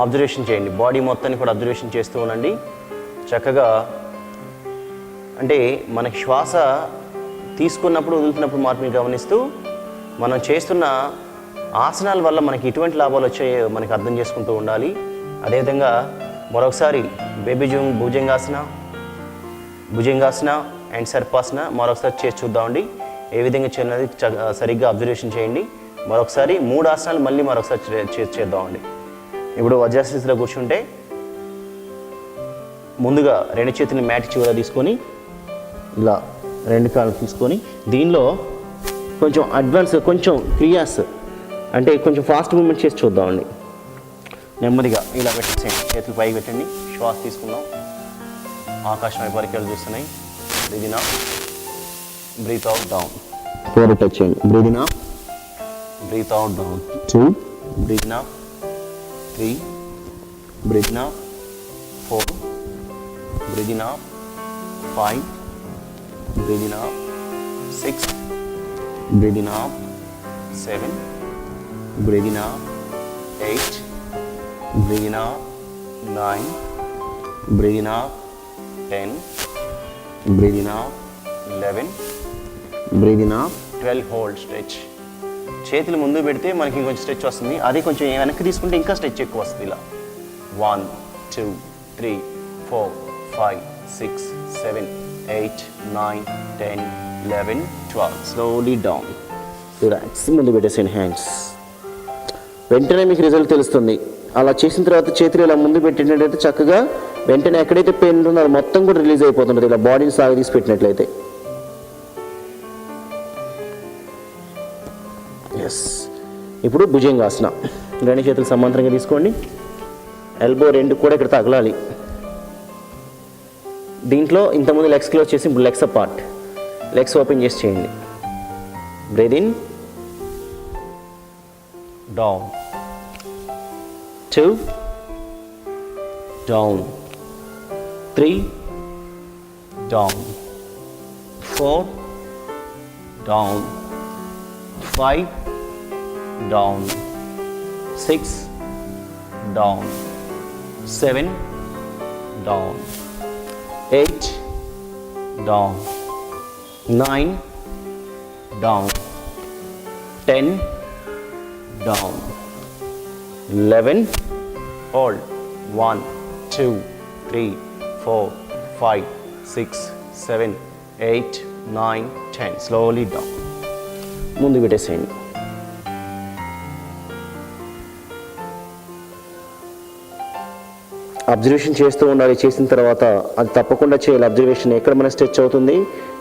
Observation చేయండి. Body మొత్తాన్ని కూడా అబ్జర్వేషన్ చేస్తూ ఉండండి. చక్కగా అంటే మనకి శ్వాస తీసుకున్నప్పుడు వదులుతున్నప్పుడు మార్పుని గమనిస్తూ మనం చేస్తున్న ఆసనాల వల్ల మనకి ఎటువంటి లాభాలు వచ్చాయో మనకి అర్థం చేసుకుంటూ ఉండాలి. అదేవిధంగా మరొకసారి బేబీ భుజంగాసన అండ్ సర్పాసన మరొకసారి చేసి చూద్దామండి. ఏ విధంగా చేయాలనేది సరిగ్గా అబ్జర్వేషన్ చేయండి. మరొకసారి 3 ఆసనాలు మళ్ళీ మరొకసారి చేద్దామండి. ఇప్పుడు వజ్రాసనంలో కూర్చుంటే ముందుగా 2 చేతులని మ్యాట్ చివర తీసుకొని ఇలా 2 కాళ్ళు తీసుకొని దీనిలో కొంచెం అడ్వాన్స్ కొంచెం క్రియాస్ అంటే కొంచెం ఫాస్ట్ మూమెంట్ చేసి చూద్దామండి. నెమ్మదిగా ఇలా పెట్టేసేయండి. చేతులు పైకి పెట్టండి. శ్వాస తీసుకుందాం. ఆకాశం వైపు పరికరాలు చూస్తున్నాయి. Breathe in up, breathe out down. 4 touch చేయండి. Breathe in up, breathe out down. 2, breathe in up, 3, breathe in up, 4, breathe in up, 5, breathe in up, 6, breathe in up, 7, breathe in up, 8, breathe in up, 9, breathe in up, 10, breathe in up, 11, breathe in up, 12. Hold stretch. చేతులు ముందు పెడితే మనకి ఇంకొంచెం stretch వస్తుంది. అది కొంచెం వెనక్కి తీసుకుంటే ఇంకా స్ట్రెచ్ ఎక్కువ వస్తుంది. ఇలా 1, 2, 3, 4, 5, 6, 7, 8, 9, 10, 11, 12. Slowly down. రిలాక్స్. ముందు పెట్టేసాను హ్యాండ్స్. వెంటనే మీకు రిజల్ట్ తెలుస్తుంది. అలా చేసిన తర్వాత చేతులు ఇలా ముందు పెట్టినట్లయితే చక్కగా వెంటనే ఎక్కడైతే పెయిన్ ఉంటుందో అది మొత్తం కూడా రిలీజ్ అయిపోతుంటుంది. ఇలా బాడీని సాగదీసి పెట్టినట్లయితే. ఎస్. ఇప్పుడు భుజంగాసన. 2 చేతులు సమాంతరంగా తీసుకోండి. ఎల్బో 2 కూడా ఇక్కడ తగలాలి. దీంట్లో ఇంతకుముందు లెగ్స్ క్లోజ్ చేసి ఇప్పుడు లెగ్స్ అపార్ట్. లెగ్స్ ఓపెన్ చేసి చేయండి. Breathe in, down, 2, down, 3, down, 4, down, 5, down, 6, down, 7, down, 8, down, 9, down, 10, down, 11. Hold. 1, 2, 3, 4, 5, 6, 7, 8, 9, 10. Slowly down. ముందు పెట్టేసేయండి. అబ్జర్వేషన్ చేస్తూ ఉండాలి. చేసిన తర్వాత అది తప్పకుండా చేయాలి. అబ్జర్వేషన్ ఎక్కడ మన స్ట్రెచ్ అవుతుంది,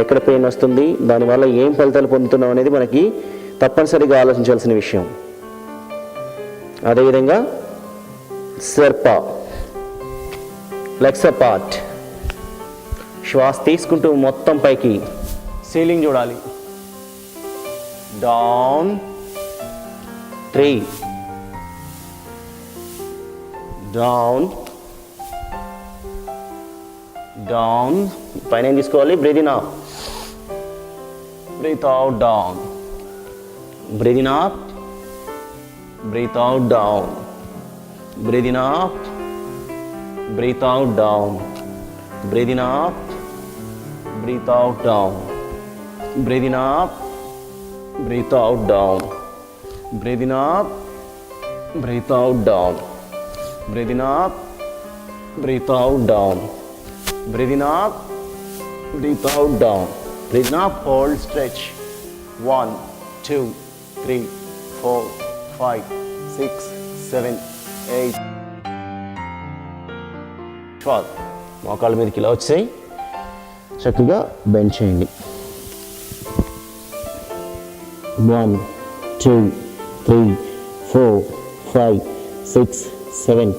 ఎక్కడ పెయిన్ వస్తుంది, దానివల్ల ఏం ఫలితాలు పొందుతున్నాం అనేది మనకి తప్పనిసరిగా ఆలోచించాల్సిన విషయం. అదేవిధంగా సర్ప, లెగ్స్ అపార్ట్. శ్వాస తీసుకుంటూ మొత్తం పైకి సీలింగ్ చూడాలి. Down, 3, down, down. పైన ఏం తీసుకోవాలి? Breathe in up, breathe out down, breathe in up, breathe out down, breathe in up, breathe out down, breathe in up, breathe out down, breathe in up, breathe out down, breathe in up, breathe out down, breathe in up, breathe out down, breathe in up, breathe out down, breathe in up, hold, stretch. 1, 2, 3, 4, 5, 6, 7, 8, 12. మోకాళ్ళ మీదకి ఇలా వచ్చాయి. చక్కగా bend చేయండి. 1, 2, 3, 4, 5, 6, 7,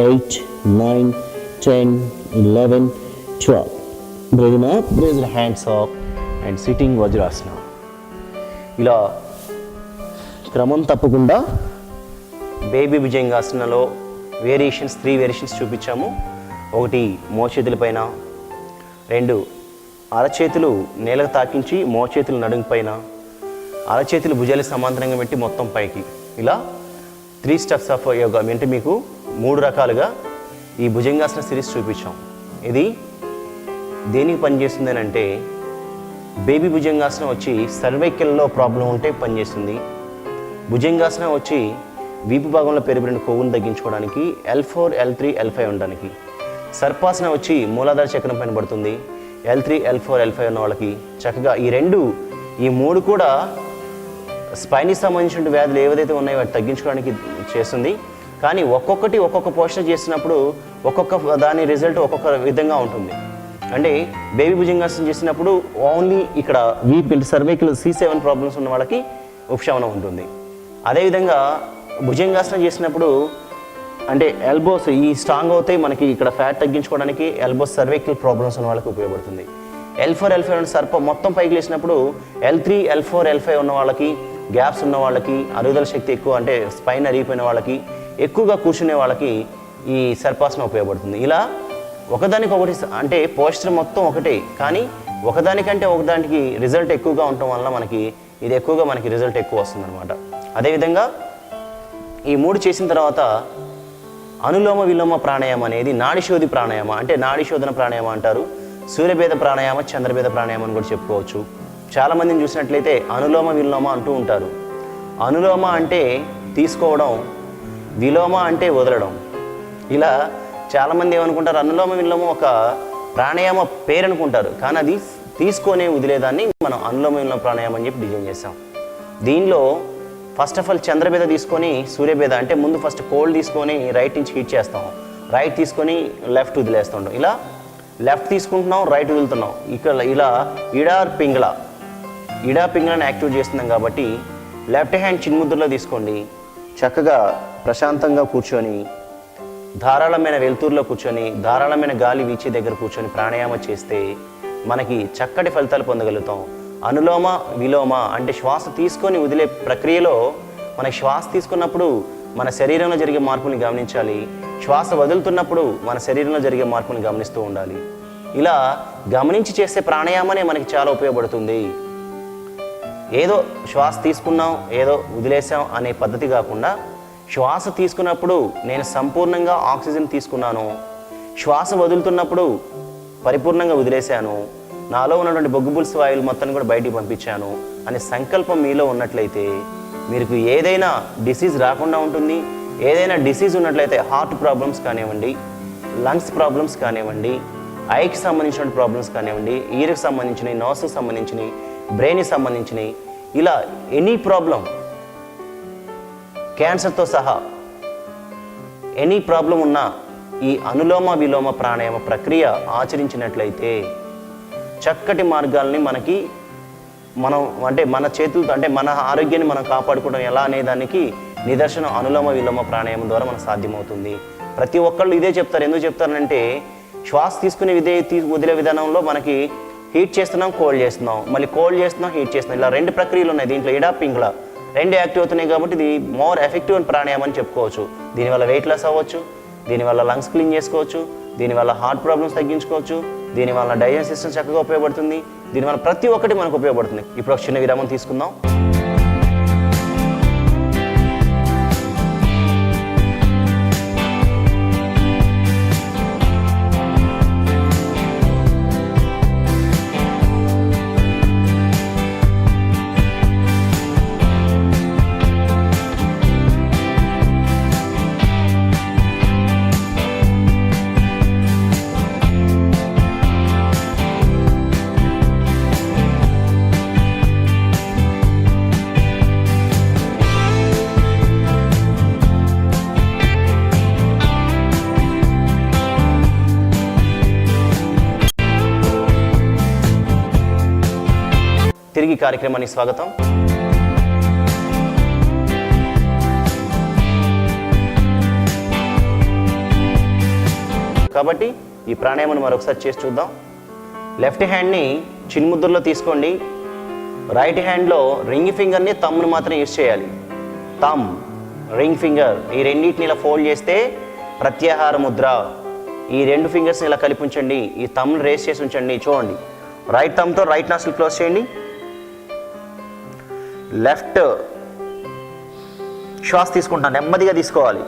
8, 9, 10, 11, 12. Breathe in up, raise your hands up and sitting Vajrasana. ఇలా క్రమం తప్పకుండా baby భుజంగాసనలో variations 3 variations చూపించాము. 1 మోచేతుల పైన, 2 అరచేతులు నేలకు తాకించి మోచేతులు నడుము పైన, అరచేతులు భుజాలకు సమాంతరంగా పెట్టి మొత్తం పైకి. ఇలా 3 స్టెప్స్ ఆఫ్ యోగా. అంటే మీకు 3 రకాలుగా ఈ భుజంగాసన సిరీస్ చూపించాం. ఇది దేనికి పనిచేస్తుంది అని అంటే, బేబీ భుజంగాసనం వచ్చి సర్వైకల్లో ప్రాబ్లం ఉంటే పనిచేస్తుంది. భుజంగాసనం వచ్చి వీపు భాగంలో పెరిగిన కొవ్వును తగ్గించుకోవడానికి, L4, L3, L5 ఉండడానికి. సర్పాసనం వచ్చి మూలాధార చక్రం పైన పడుతుంది. L3, L4, L5 ఉన్న వాళ్ళకి చక్కగా ఈ మూడు కూడా స్పైన్కి సంబంధించిన వ్యాధులు ఏవైతే ఉన్నాయో వాటి తగ్గించుకోవడానికి చేస్తుంది. కానీ ఒక్కొక్క పోస్టర్ చేసినప్పుడు ఒక్కొక్క దాని రిజల్ట్ ఒక్కొక్క విధంగా ఉంటుంది. అంటే బేబీ భుజంగాసనం చేసినప్పుడు ఓన్లీ ఇక్కడ వీప్ సర్వైకల్ C7 ప్రాబ్లమ్స్ ఉన్న వాళ్ళకి ఉపశమనం ఉంటుంది. అదేవిధంగా భుజంగాసనం చేసినప్పుడు అంటే ఎల్బోస్ ఈ స్ట్రాంగ్ అవుతాయి, మనకి ఇక్కడ ఫ్యాట్ తగ్గించుకోవడానికి ఎల్బోస్ సర్వైకల్ ప్రాబ్లమ్స్ ఉన్న వాళ్ళకి ఉపయోగపడుతుంది. L4, L5 ఉన్న సర్ప మొత్తం పైకి లేసినప్పుడు L3, L4, L5 ఉన్న వాళ్ళకి, గ్యాప్స్ ఉన్న వాళ్ళకి, అరుగుదల శక్తి ఎక్కువ అంటే స్పైన్ అరిగిపోయిన వాళ్ళకి, ఎక్కువగా కూర్చునే వాళ్ళకి ఈ సర్పాసనం ఉపయోగపడుతుంది. ఇలా ఒకదానికొకటి అంటే పోస్టర్ మొత్తం ఒకటే, కానీ ఒకదానికంటే ఒకదానికి రిజల్ట్ ఎక్కువగా ఉండటం వల్ల మనకి ఇది ఎక్కువగా మనకి రిజల్ట్ ఎక్కువ వస్తుంది అనమాట. అదేవిధంగా ఈ 3 చేసిన తర్వాత అనులోమ విలోమ ప్రాణాయామం అనేది నాడిశోధి ప్రాణాయామ, అంటే నాడి శోధన ప్రాణాయామం అంటారు. సూర్యభేద ప్రాణాయామ, చంద్రభేద ప్రాణాయామం అని కూడా చెప్పుకోవచ్చు. చాలామందిని చూసినట్లయితే అనులోమ విలోమ అంటూ ఉంటారు. అనులోమ అంటే తీసుకోవడం, విలోమ అంటే వదలడం. ఇలా చాలామంది ఏమనుకుంటారు, అనులోమ విలోమ ఒక ప్రాణాయామ పేరు అనుకుంటారు, కానీ అది తీసుకొనే వదిలేదాన్ని మనం అనులోమ విలోమ ప్రాణాయామం అని చెప్పి డిజైన్ చేస్తాం. దీనిలో ఫస్ట్ ఆఫ్ ఆల్ చంద్రభేద తీసుకొని సూర్యభేద అంటే ముందు ఫస్ట్ కోల్డ్ తీసుకొని రైట్ నుంచి హీట్ చేస్తాం, రైట్ తీసుకొని లెఫ్ట్ వదిలేస్తుంటాం. ఇలా లెఫ్ట్ తీసుకుంటున్నాం, రైట్ వదులుతున్నాం. ఇక్కడ ఇలా ఇడా పింగళని యాక్టివేట్ చేస్తున్నాం కాబట్టి లెఫ్ట్ హ్యాండ్ చిన్ముద్రలో తీసుకోండి. చక్కగా ప్రశాంతంగా కూర్చొని ధారాళమైన వెలుతురులో కూర్చొని ధారాళమైన గాలి వీచే దగ్గర కూర్చొని ప్రాణాయామం చేస్తే మనకి చక్కటి ఫలితాలు పొందగలుగుతాం. అనులోమ విలోమ అంటే శ్వాస తీసుకొని వదిలే ప్రక్రియలో మనకి శ్వాస తీసుకున్నప్పుడు మన శరీరంలో జరిగే మార్పుని గమనించాలి, శ్వాస వదులుతున్నప్పుడు మన శరీరంలో జరిగే మార్పుని గమనిస్తూ ఉండాలి. ఇలా గమనించి చేసే ప్రాణాయామనే మనకి చాలా ఉపయోగపడుతుంది. ఏదో శ్వాస తీసుకున్నాం ఏదో వదిలేసాం అనే పద్ధతి కాకుండా, శ్వాస తీసుకున్నప్పుడు నేను సంపూర్ణంగా ఆక్సిజన్ తీసుకున్నాను, శ్వాస వదులుతున్నప్పుడు పరిపూర్ణంగా వదిలేశాను, నాలో ఉన్నటువంటి బొగ్గుబుల్స్ వాయువులు మొత్తాన్ని కూడా బయటికి పంపించాను అనే సంకల్పం మీలో ఉన్నట్లయితే మీకు ఏదైనా డిసీజ్ రాకుండా ఉంటుంది. ఏదైనా డిసీజ్ ఉన్నట్లయితే హార్ట్ ప్రాబ్లమ్స్ కానివ్వండి, లంగ్స్ ప్రాబ్లమ్స్ కానివ్వండి, ఐకి సంబంధించిన ప్రాబ్లమ్స్ కానివ్వండి, ఈర్కి సంబంధించినవి, నోస్కి సంబంధించినవి, బ్రెయిన్కి సంబంధించినవి, ఇలా ఎనీ ప్రాబ్లం, క్యాన్సర్తో సహా ఎనీ ప్రాబ్లం ఉన్నా ఈ అనులోమ విలోమ ప్రాణాయామ ప్రక్రియ ఆచరించినట్లయితే చక్కటి మార్గాల్ని మనం అంటే మన చేతులతో అంటే మన ఆరోగ్యాన్ని మనం కాపాడుకోవడం ఎలా అనే దానికి నిదర్శనం అనులోమ విలోమ ప్రాణాయామం ద్వారా మనకు సాధ్యమవుతుంది. ప్రతి ఒక్కళ్ళు ఇదే చెప్తారు. ఎందుకు చెప్తారంటే శ్వాస తీసుకునే వదిలే విధానంలో మనకి హీట్ చేస్తున్నాం, కోల్డ్ చేస్తున్నాం, మళ్ళీ కోల్డ్ చేస్తున్నాం, హీట్ చేస్తున్నాం, ఇలా 2 ప్రక్రియలు ఉన్నాయి. దీంట్లో ఇడా పింగళ 2 యాక్టివ్ అవుతున్నాయి కాబట్టి ఇది మోర్ ఎఫెక్టివ్ అని ప్రాణాయామం అని చెప్పుకోవచ్చు. దీనివల్ల వెయిట్ లాస్ అవ్వచ్చు, దీనివల్ల లంగ్స్ క్లీన్ చేసుకోవచ్చు, దీనివల్ల హార్ట్ ప్రాబ్లమ్స్ తగ్గించుకోవచ్చు, దీనివల్ల డైజెషన్ సిస్టమ్ చక్కగా ఉపయోగపడుతుంది, దీనివల్ల ప్రతి ఒక్కటి మనకు ఉపయోగపడుతుంది. ఇప్పుడు ఒక చిన్న విరామం తీసుకుందాం. తిరిగి కార్యక్రమానికి స్వాగతం. కాబట్టి ఈ ప్రాణాయామాన్ని మరొకసారి చేసి చూద్దాం. లెఫ్ట్ హ్యాండ్ని చిన్ముద్రలో తీసుకోండి. రైట్ హ్యాండ్లో రింగ్ ఫింగర్ని థంబ్ని మాత్రం యూజ్ చేయాలి. థంబ్, రింగ్ ఫింగర్ ఈ రెండింటిని ఇలా ఫోల్డ్ చేస్తే ప్రత్యాహార ముద్ర. ఈ 2 ఫింగర్స్ని ఇలా కలిపి ఉంచండి. ఈ థంబ్ని రేస్ చేసి ఉంచండి. చూడండి, రైట్ థంబ్తో రైట్ నాస్ట్రిల్ క్లోజ్ చేయండి. లెఫ్ట్ శ్వాస తీసుకుంటాను, నెమ్మదిగా తీసుకోవాలి.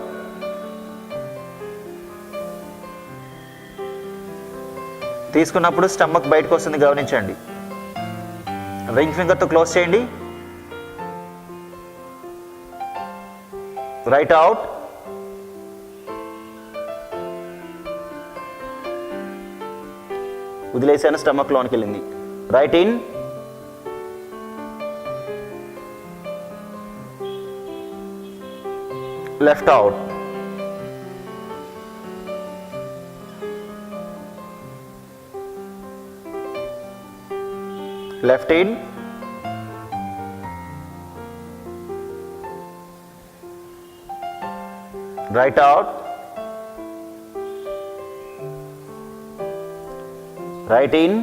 తీసుకున్నప్పుడు స్టమక్ బయటకు వస్తుంది, గమనించండి. రింగ్ ఫింగర్తో క్లోజ్ చేయండి. Right out. వదిలేసాను, స్టమక్ లోనికి వెళ్ళింది. Right in. Left out. Left in. Right out. Right in.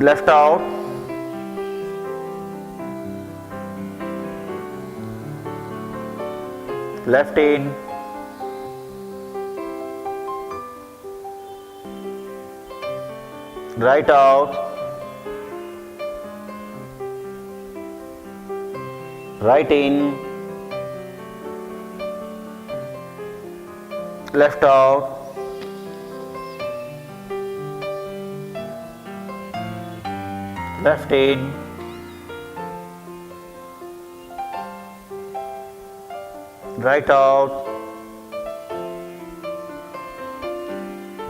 Left out. Left in. Right out. Right in. Left out. Left in. Right out.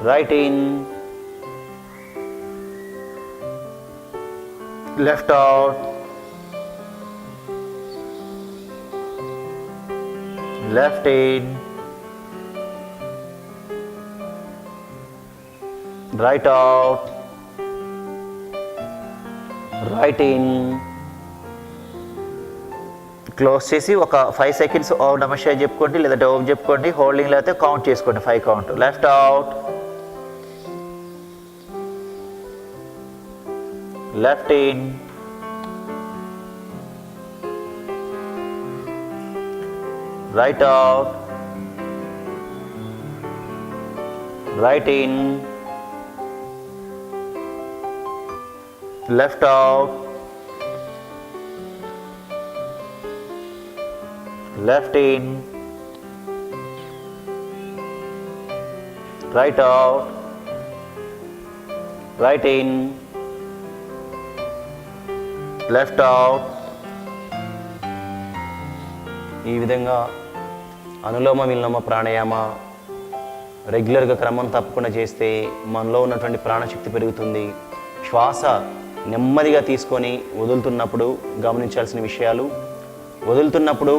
Right in. Left out. Left in. Right out. Right in. Close చేసి ఒక 5 seconds ఓం నమః శివాయ చెప్పుకోండి, లేదంటే ఓం చెప్పుకోండి. Holding లేకపోతే count చేసుకోండి, 5 count. Left out. Left in. Right out. Right in. Left out. Left in. Right out. Right in. Left out. ఈ విధంగా అనులోమ విలోమ ప్రాణాయామ రెగ్యులర్గా క్రమం తప్పకుండా చేస్తే మనలో ఉన్నటువంటి ప్రాణశక్తి పెరుగుతుంది. శ్వాస నెమ్మదిగా తీసుకొని వదులుతున్నప్పుడు గమనించాల్సిన విషయాలు, వదులుతున్నప్పుడు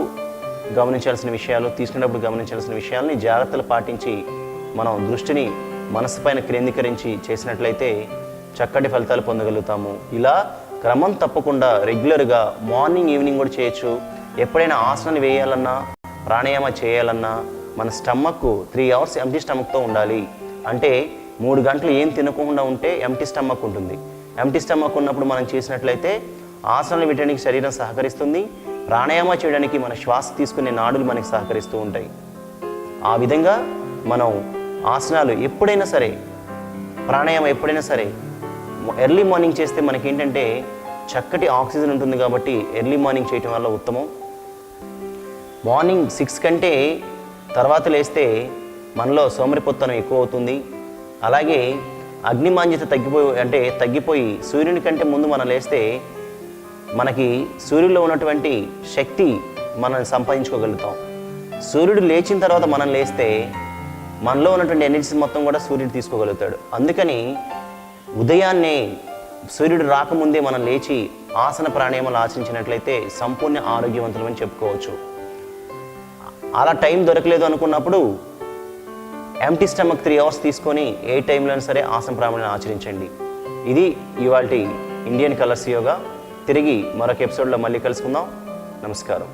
గమనించాల్సిన విషయాలు, తీసుకున్నప్పుడు గమనించాల్సిన విషయాలని జాగ్రత్తలు పాటించి మనం దృష్టిని మనసు పైన కేంద్రీకరించి చేసినట్లయితే చక్కటి ఫలితాలు పొందగలుగుతాము. ఇలా క్రమం తప్పకుండా రెగ్యులర్గా మార్నింగ్ ఈవినింగ్ కూడా చేయొచ్చు. ఎప్పుడైనా ఆసనాన్ని వేయాలన్నా ప్రాణాయామ చేయాలన్నా మన స్టమక్ 3 అవర్స్ ఎంటీ స్టమక్తో ఉండాలి. అంటే 3 గంటలు ఏం తినకుండా ఉంటే ఎంటీ స్టమక్ ఉంటుంది. ఎంటీ స్టమక్ ఉన్నప్పుడు మనం చేసినట్లయితే ఆసనాలు వేయడానికి శరీరం సహకరిస్తుంది. ప్రాణాయామ చేయడానికి మన శ్వాస తీసుకునే నాడులు మనకి సహకరిస్తూ ఉంటాయి. ఆ విధంగా మనం ఆసనాలు ఎప్పుడైనా సరే, ప్రాణాయామం ఎప్పుడైనా సరే ఎర్లీ మార్నింగ్ చేస్తే మనకి ఏంటంటే చక్కటి ఆక్సిజన్ ఉంటుంది కాబట్టి ఎర్లీ మార్నింగ్ చేయటం వల్ల ఉత్తమం. మార్నింగ్ 6 కంటే తర్వాత లేస్తే మనలో సోమరిపోతనం ఎక్కువ అవుతుంది. అలాగే అగ్నిమాంద్యత తగ్గిపోయి సూర్యుని కంటే ముందు మనం లేస్తే మనకి సూర్యుడిలో ఉన్నటువంటి శక్తి మనం సంపాదించుకోగలుగుతాం. సూర్యుడు లేచిన తర్వాత మనం లేస్తే మనలో ఉన్నటువంటి ఎనర్జీ మొత్తం కూడా సూర్యుడు తీసుకోగలుగుతాడు. అందుకని ఉదయాన్నే సూర్యుడు రాకముందే మనం లేచి ఆసన ప్రాణాయామాలు ఆచరించినట్లయితే సంపూర్ణ ఆరోగ్యవంతులమని చెప్పుకోవచ్చు. అలా టైం దొరకలేదు అనుకున్నప్పుడు ఎంటీ స్టమక్ 3 అవర్స్ తీసుకొని ఏ టైంలో సరే ఆసన ప్రాణాయామాలను ఆచరించండి. ఇది ఇవాల్టి ఇండియన్ కలర్స్ యోగా. తిరిగి మరొక ఎపిసోడ్లో మళ్ళీ కలుసుకుందాం. నమస్కారం.